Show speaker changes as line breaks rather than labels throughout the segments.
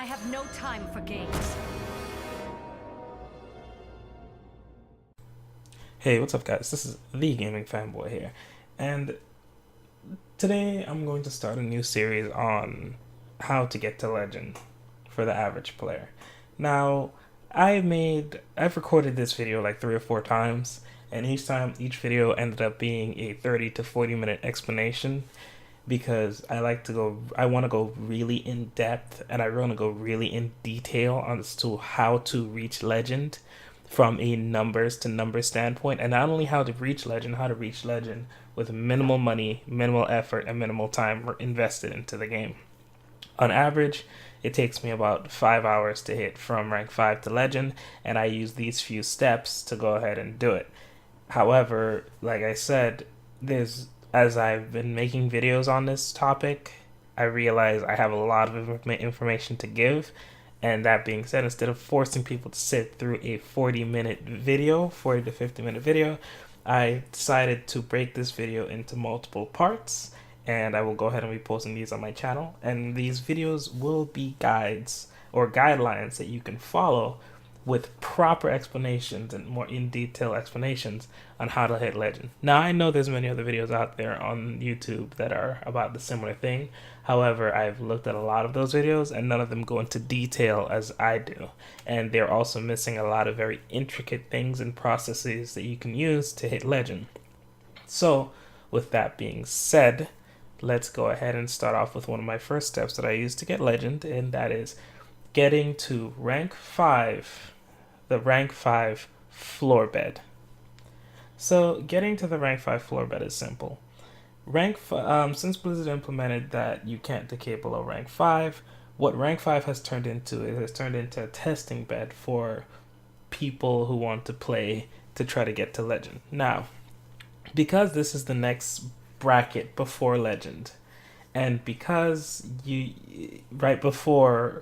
I have no time for games.
Hey, what's up guys? This is the Gaming Fanboy here, and today I'm going to start a new series on how to get to Legend for the average player. Now, I've recorded this video like 3 or 4 times, and each video ended up being a 30 to 40 minute explanation because I want to go really in depth and I want to go really in detail as to how to reach Legend from a numbers to numbers standpoint, and not only how to reach Legend with minimal money, minimal effort, and minimal time invested into the game. On average, it takes me about 5 hours to hit from rank 5 to Legend, and I use these few steps to go ahead and do it. However, like I said, as I've been making videos on this topic, I realize I have a lot of information to give. And that being said, instead of forcing people to sit through a 40 to 50 minute video, I decided to break this video into multiple parts, and I will go ahead and be posting these on my channel. And these videos will be guides or guidelines that you can follow with proper explanations and more in detail explanations on how to hit Legend. Now, I know there's many other videos out there on YouTube that are about the similar thing. However, I've looked at a lot of those videos and none of them go into detail as I do. And they're also missing a lot of very intricate things and processes that you can use to hit Legend. So, with that being said, let's go ahead and start off with one of my first steps that I use to get Legend, and that is getting to rank 5, the rank 5 floor bed. So getting to the rank 5 floor bed is simple. Since Blizzard implemented that you can't decay below rank 5, what rank 5 has turned into a testing bed for people who want to play to try to get to Legend. Now, because this is the next bracket before Legend, and because right before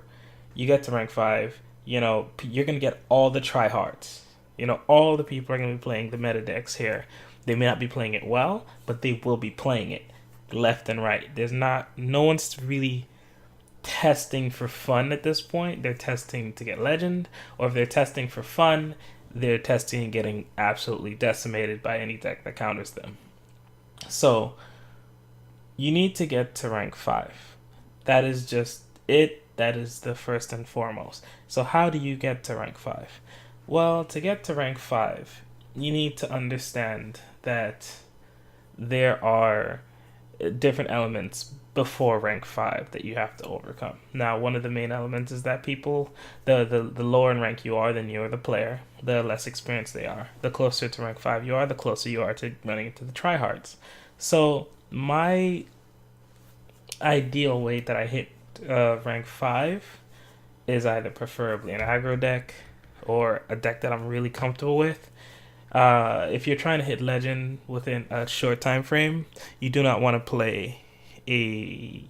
you get to rank 5, you're going to get all the tryhards. All the people are going to be playing the meta decks here. They may not be playing it well, but they will be playing it left and right. No one's really testing for fun at this point. They're testing to get Legend, or if they're testing for fun, they're testing and getting absolutely decimated by any deck that counters them. So, you need to get to rank 5. That is just it. That is the first and foremost. So how do you get to rank 5? Well, to get to rank 5, you need to understand that there are different elements before rank 5 that you have to overcome. Now, one of the main elements is that the lower in rank you are, then you're the player, the less experienced they are. The closer to rank 5 you are, the closer you are to running into the tryhards. So my ideal way that I hit rank 5 is either preferably an aggro deck or a deck that I'm really comfortable with. If you're trying to hit Legend within a short time frame, you do not want to play a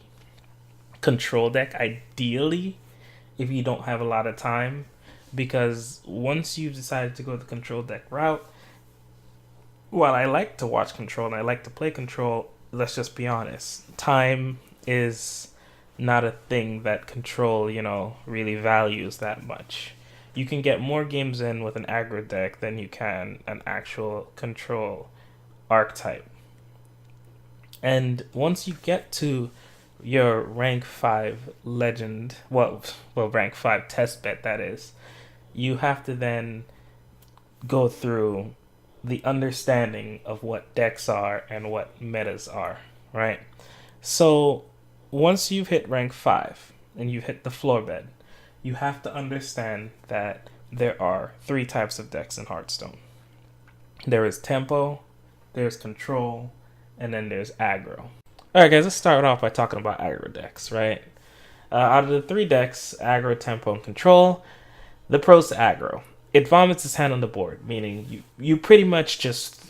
control deck, ideally, if you don't have a lot of time, because once you've decided to go the control deck route, while I like to watch control and I like to play control, let's just be honest, time is not a thing that control, really values that much. You can get more games in with an aggro deck than you can an actual control archetype. And once you get to your rank 5 Legend, rank 5 test bet, that is, you have to then go through the understanding of what decks are and what metas are, right? So once you've hit rank 5 and you've hit the floor bed, you have to understand that there are 3 types of decks in Hearthstone. There is tempo, there's control, and then there's aggro. Alright guys, let's start off by talking about aggro decks, right? Out of the 3 decks, aggro, tempo, and control, the pros to aggro. It vomits its hand on the board, meaning you pretty much just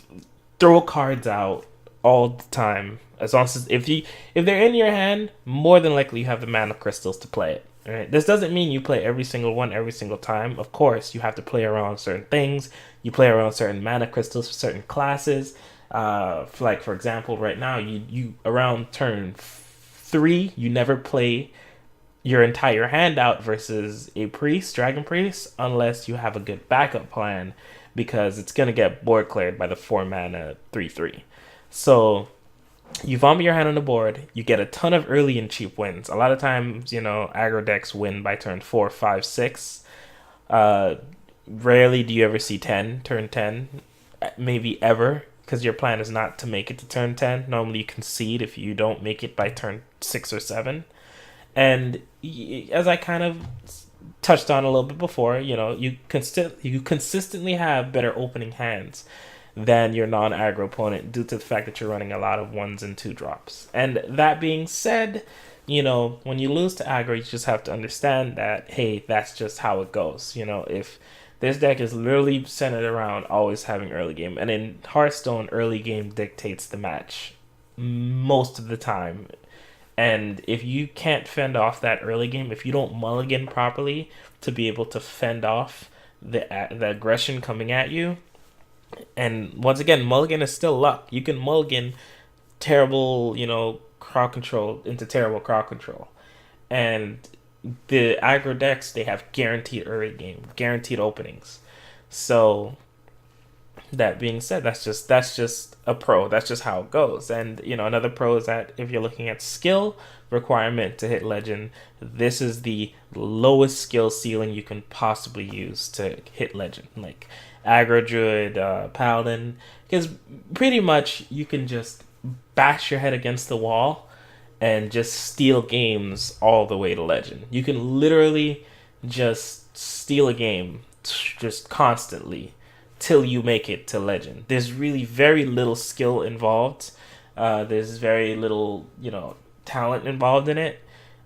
throw cards out all the time. As long as if they're in your hand, more than likely you have the mana crystals to play it. Right? This doesn't mean you play every single one every single time. Of course, you have to play around certain things. You play around certain mana crystals for certain classes. For example, right now, you around turn 3, you never play your entire hand out versus a priest, dragon priest, unless you have a good backup plan, because it's gonna get board cleared by the 4 mana 3/3. So you vomit your hand on the board, you get a ton of early and cheap wins. A lot of times, aggro decks win by turn 4, 5, 6. Rarely do you ever see turn 10, maybe ever, because your plan is not to make it to turn 10. Normally you concede if you don't make it by turn 6 or 7. And as I kind of touched on a little bit before, you consistently have better opening hands than your non-aggro opponent due to the fact that you're running a lot of 1s and 2 drops. And that being said, when you lose to aggro, you just have to understand that, hey, that's just how it goes. If this deck is literally centered around always having early game, and in Hearthstone, early game dictates the match most of the time. And if you can't fend off that early game, if you don't mulligan properly to be able to fend off the aggression coming at you, and once again, mulligan is still luck. You can mulligan terrible, crowd control into terrible crowd control. And the aggro decks, they have guaranteed early game, guaranteed openings. So that being said, that's just a pro. That's just how it goes. And another pro is that if you're looking at skill requirement to hit legend, this is the lowest skill ceiling you can possibly use to hit legend. Like aggro druid, paladin, because pretty much you can just bash your head against the wall and just steal games all the way to legend. You can literally just steal a game just constantly till you make it to legend. There's really very little skill involved. There's very little, talent involved in it,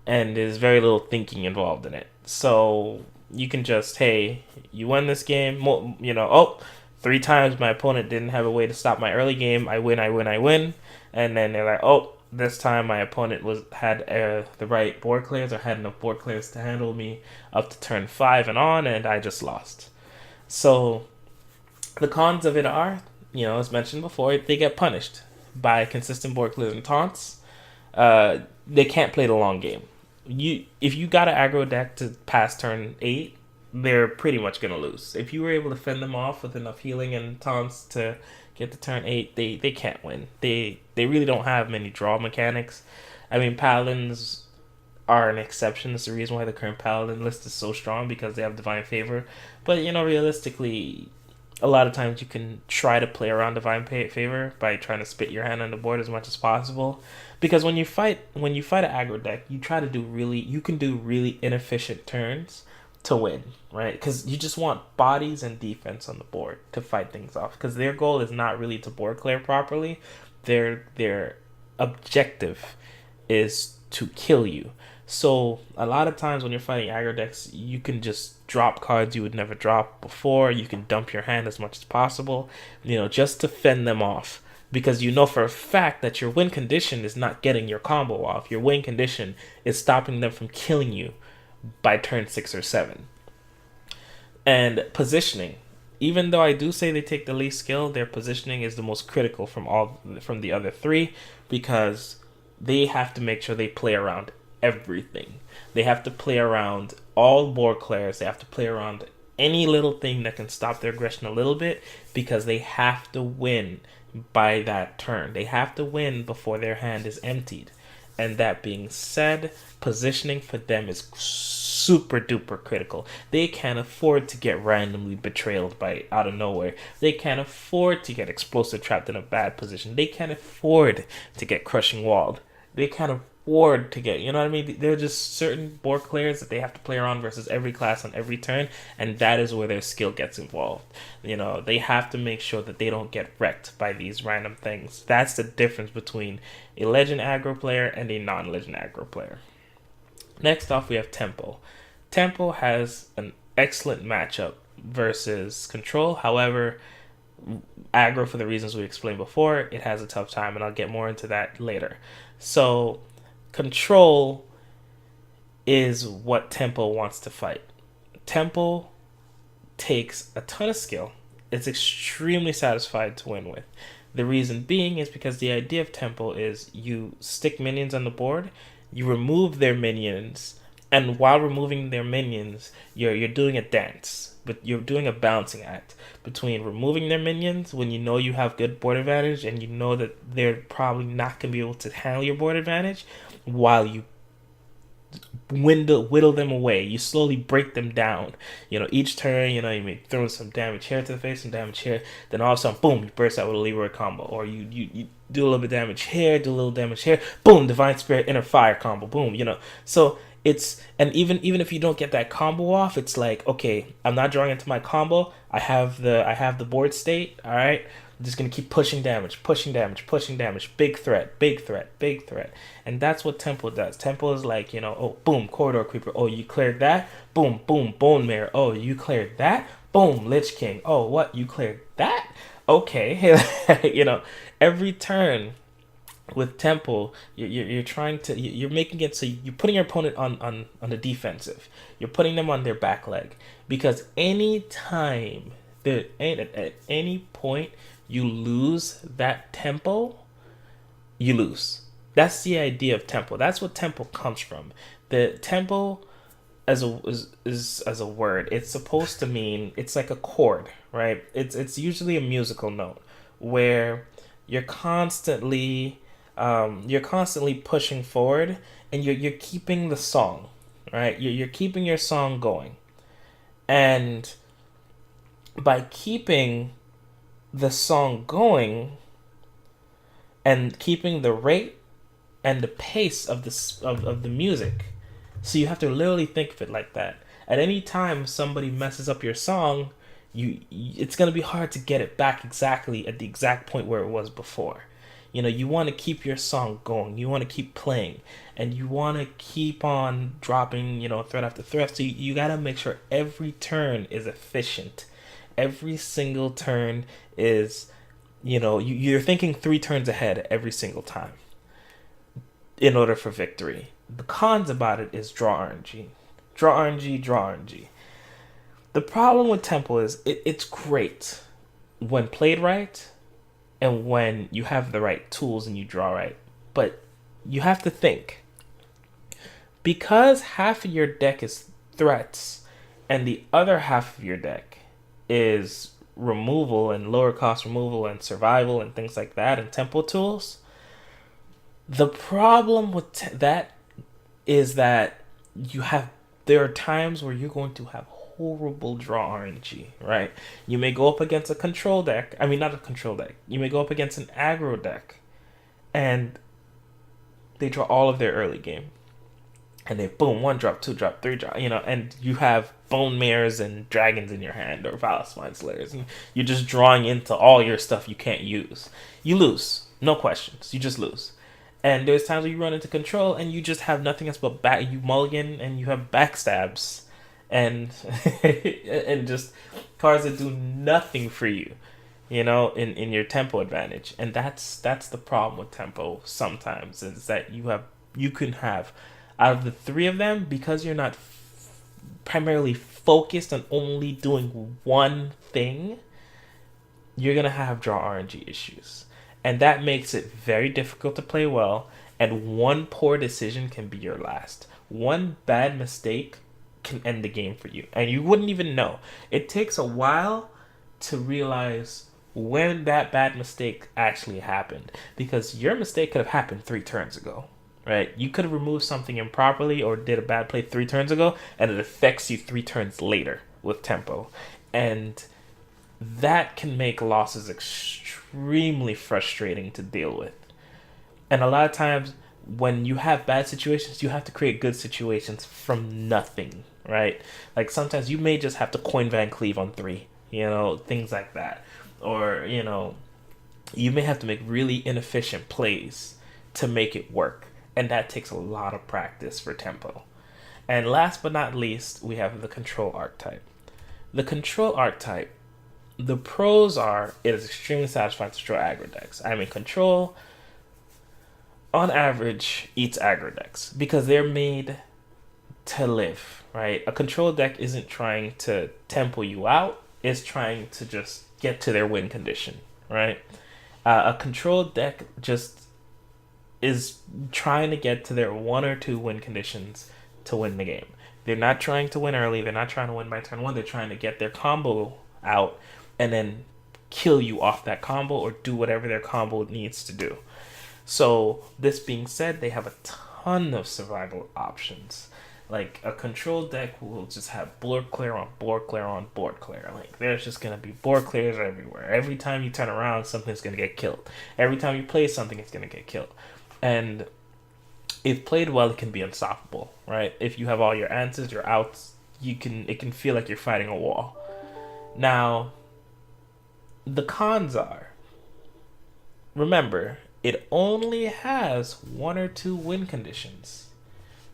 and there's very little thinking involved in it. So you can just, hey, you won this game, 3 times my opponent didn't have a way to stop my early game. I win. And then they're like, oh, this time my opponent had the right board clears or had enough board clears to handle me up to turn 5 and on, and I just lost. So the cons of it are, as mentioned before, they get punished by consistent board clears and taunts. They can't play the long game. If you got an aggro deck to pass turn 8, they're pretty much going to lose. If you were able to fend them off with enough healing and taunts to get to turn 8, they can't win. They really don't have many draw mechanics. I mean, paladins are an exception. It's the reason why the current paladin list is so strong, because they have divine favor. But realistically, a lot of times you can try to play around divine favor by trying to spit your hand on the board as much as possible. Because when you fight an aggro deck, you can do really inefficient turns to win, right? Because you just want bodies and defense on the board to fight things off. Because their goal is not really to board clear properly. Their objective is to kill you. So a lot of times when you're fighting aggro decks, you can just drop cards you would never drop before. You can dump your hand as much as possible, just to fend them off. Because for a fact that your win condition is not getting your combo off. Your win condition is stopping them from killing you by turn 6 or 7. And positioning. Even though I do say they take the least skill, their positioning is the most critical from the other 3, because they have to make sure they play around everything. They have to play around all board clears. They have to play around any little thing that can stop their aggression a little bit, because they have to win by that turn. They have to win before their hand is emptied. And that being said, positioning for them is super duper critical. They can't afford to get randomly betrayed by out of nowhere. They can't afford to get explosive trapped in a bad position. They can't afford to get crushing walled. They can't afford to get, There are just certain board clears that they have to play around versus every class on every turn, and that is where their skill gets involved. They have to make sure that they don't get wrecked by these random things. That's the difference between a legend aggro player and a non-legend aggro player. Next off, we have Tempo. Tempo has an excellent matchup versus Control. However, aggro, for the reasons we explained before, it has a tough time, and I'll get more into that later. So Control is what Tempo wants to fight. Tempo takes a ton of skill. It's extremely satisfied to win with. The reason being is because the idea of Tempo is you stick minions on the board, you remove their minions, And while removing their minions, you're doing a dance, but you're doing a balancing act between removing their minions when you know you have good board advantage and you know that they're probably not going to be able to handle your board advantage, while you whittle them away. You slowly break them down. Each turn, you may throw some damage here to the face, some damage here. Then all of a sudden, boom, you burst out with a Leroy combo. Or you do a little bit of damage here, do a little damage here. Boom, Divine Spirit, Inner Fire combo. Boom, So it's, and even if you don't get that combo off, it's like, okay, I'm not drawing into my combo. I have the board state. All right. I'm just going to keep pushing damage. Big threat, big threat, big threat. And that's what Tempo does. Tempo is like, oh, boom, Corridor Creeper. Oh, you cleared that? Boom, boom, Bone Mare. Oh, you cleared that? Boom, Lich King. Oh, what? You cleared that? Okay. Every turn with Tempo, you're trying to, you're making it so you're putting your opponent on the defensive. You're putting them on their back leg. Because any time, at any point, you lose that tempo, you lose. That's the idea of tempo. That's what tempo comes from. The tempo as a word, it's supposed to mean, it's like a chord, right? It's usually a musical note where you're constantly pushing forward, and you're keeping the song, right? You're keeping your song going. And by keeping the song going and keeping the rate and the pace of the music, so you have to literally think of it like that. At any time somebody messes up your song, it's going to be hard to get it back exactly at the exact point where it was before. You want to keep your song going, you want to keep playing, and you want to keep on dropping threat after threat. So you got to make sure every turn is efficient. Every single turn is, you're thinking 3 turns ahead every single time in order for victory. The cons about it is draw RNG. Draw RNG, draw RNG. The problem with Tempo is it's great when played right and when you have the right tools and you draw right. But you have to think. Because half of your deck is threats and the other half of your deck is removal and lower cost removal and survival and things like that and tempo tools, the problem with that is that there are times where you're going to have horrible draw RNG, right? You may go up against a control deck. I mean, not a control deck. You may go up against an aggro deck and they draw all of their early game. And they boom, 1 drop, 2 drop, 3 drop, and you have Bone Mares and Dragons in your hand or Valus Mind Slayers, and you're just drawing into all your stuff you can't use. You lose, no questions. You just lose. And there's times where you run into control and you just have nothing else but you mulligan and you have backstabs and and just cards that do nothing for you, in your tempo advantage. And that's the problem with tempo sometimes, is that you can have, out of the 3 of them, because you're not primarily focused on only doing one thing, you're going to have draw RNG issues. And that makes it very difficult to play well, and one poor decision can be your last. One bad mistake can end the game for you, and you wouldn't even know. It takes a while to realize when that bad mistake actually happened, because your mistake could have happened 3 turns ago. Right? You could have removed something improperly or did a bad play 3 turns ago, and it affects you 3 turns later with tempo. And that can make losses extremely frustrating to deal with. And a lot of times when you have bad situations, you have to create good situations from nothing, right? Like sometimes you may just have to coin Van Cleave on 3, things like that. Or, you may have to make really inefficient plays to make it work. And that takes a lot of practice for tempo. And last but not least, we have the control archetype. The control archetype, the pros are, it is extremely satisfying to draw aggro decks. I mean, control, on average, eats aggro decks because they're made to live, right? A control deck isn't trying to tempo you out. It's trying to just get to their win condition, right? A control deck just is trying to get to their 1 or 2 win conditions to win the game. They're not trying to win early. They're not trying to win by turn 1. They're trying to get their combo out and then kill you off that combo or do whatever their combo needs to do. So this being said, they have a ton of survival options. Like a control deck will just have board clear on board clear on board clear. Like there's just gonna be board clears everywhere. Every time you turn around, something's gonna get killed. Every time you play something, it's gonna get killed. And if played well, it can be unstoppable, right? If you have all your answers, your outs, it can feel like you're fighting a wall. Now, the cons are, remember, it only has 1 or 2 win conditions.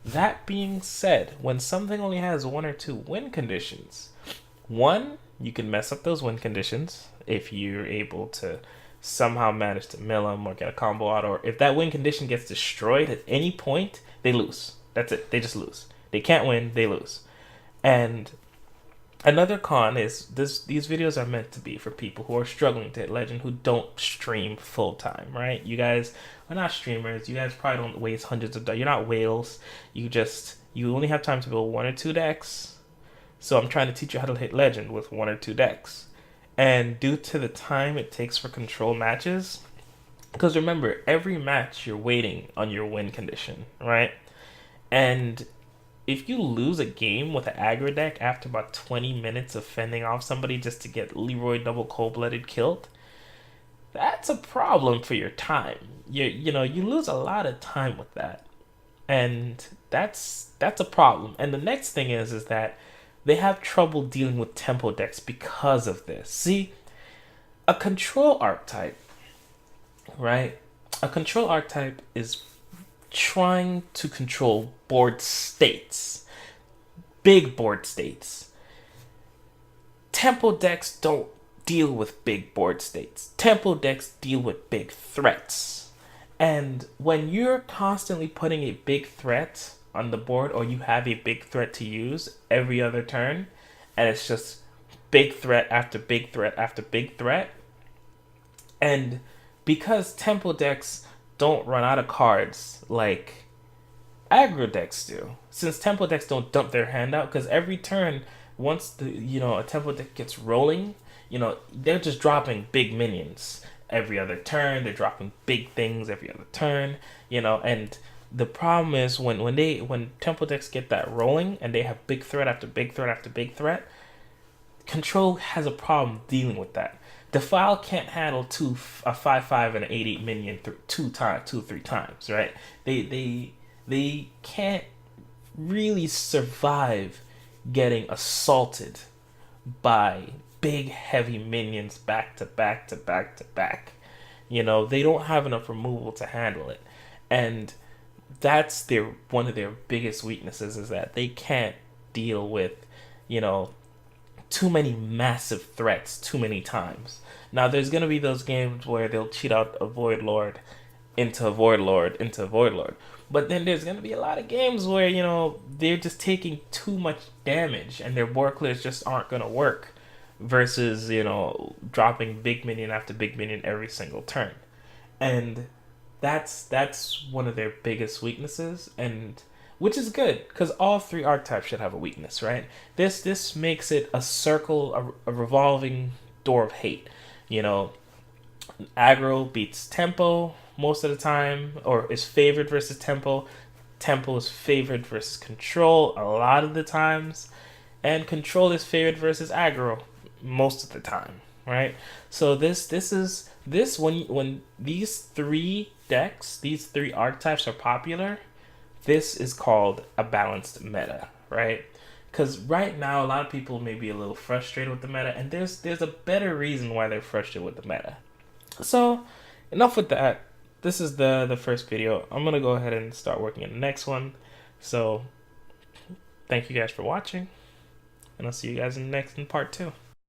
That being said, when something only has 1 or 2 win conditions, one, you can mess up those win conditions if you're able to somehow manage to mill them or get a combo out, or if that win condition gets destroyed at any point, they lose. That's it. They just lose. They can't win, they lose. And another con is these videos are meant to be for people who are struggling to hit legend, who don't stream full time, right? You guys are not streamers. You guys probably don't waste hundreds of dollars. You're not whales. You only have time to build 1 or 2 decks. So I'm trying to teach you how to hit legend with 1 or 2 decks. And due to the time it takes for control matches, because remember, every match you're waiting on your win condition, right? And if you lose a game with an aggro deck after about 20 minutes of fending off somebody just to get Leroy double cold-blooded killed, that's a problem for your time. You lose a lot of time with that. And that's a problem. And the next thing is that they have trouble dealing with tempo decks because of this. See, a control archetype, right? A control archetype is trying to control board states, big board states. Tempo decks don't deal with big board states. Tempo decks deal with big threats. And when you're constantly putting a big threat on the board, or you have a big threat to use every other turn, and it's just big threat after big threat after big threat, and because tempo decks don't run out of cards like aggro decks do, since tempo decks don't dump their hand out, because every turn, once a tempo deck gets rolling, they're just dropping big minions every other turn. They're dropping big things every other turn, and the problem is when tempo decks get that rolling and they have big threat after big threat after big threat, control has a problem dealing with that. Defile can't handle a 5/5 and an 8/8 minion 2 or 3 times, right? They can't really survive getting assaulted by big heavy minions back to back to back to back. They don't have enough removal to handle it. And that's one of their biggest weaknesses, is that they can't deal with, too many massive threats too many times. Now, there's going to be those games where they'll cheat out a Void Lord into a Void Lord into a Void Lord. But then there's going to be a lot of games where, they're just taking too much damage and their board clears just aren't going to work versus, dropping big minion after big minion every single turn. And that's one of their biggest weaknesses, and which is good, because all 3 archetypes should have a weakness, right? This makes it a circle, a revolving door of hate. Aggro beats tempo most of the time, or is favored versus tempo. Tempo is favored versus control a lot of the times, and control is favored versus aggro most of the time, right? So when these 3 decks, these 3 archetypes are popular, this is called a balanced meta, right? Because right now a lot of people may be a little frustrated with the meta, and there's a better reason why they're frustrated with the meta. So enough with that. This is the first video. I'm gonna go ahead and start working on the next one. So thank you guys for watching, and I'll see you guys in part 2.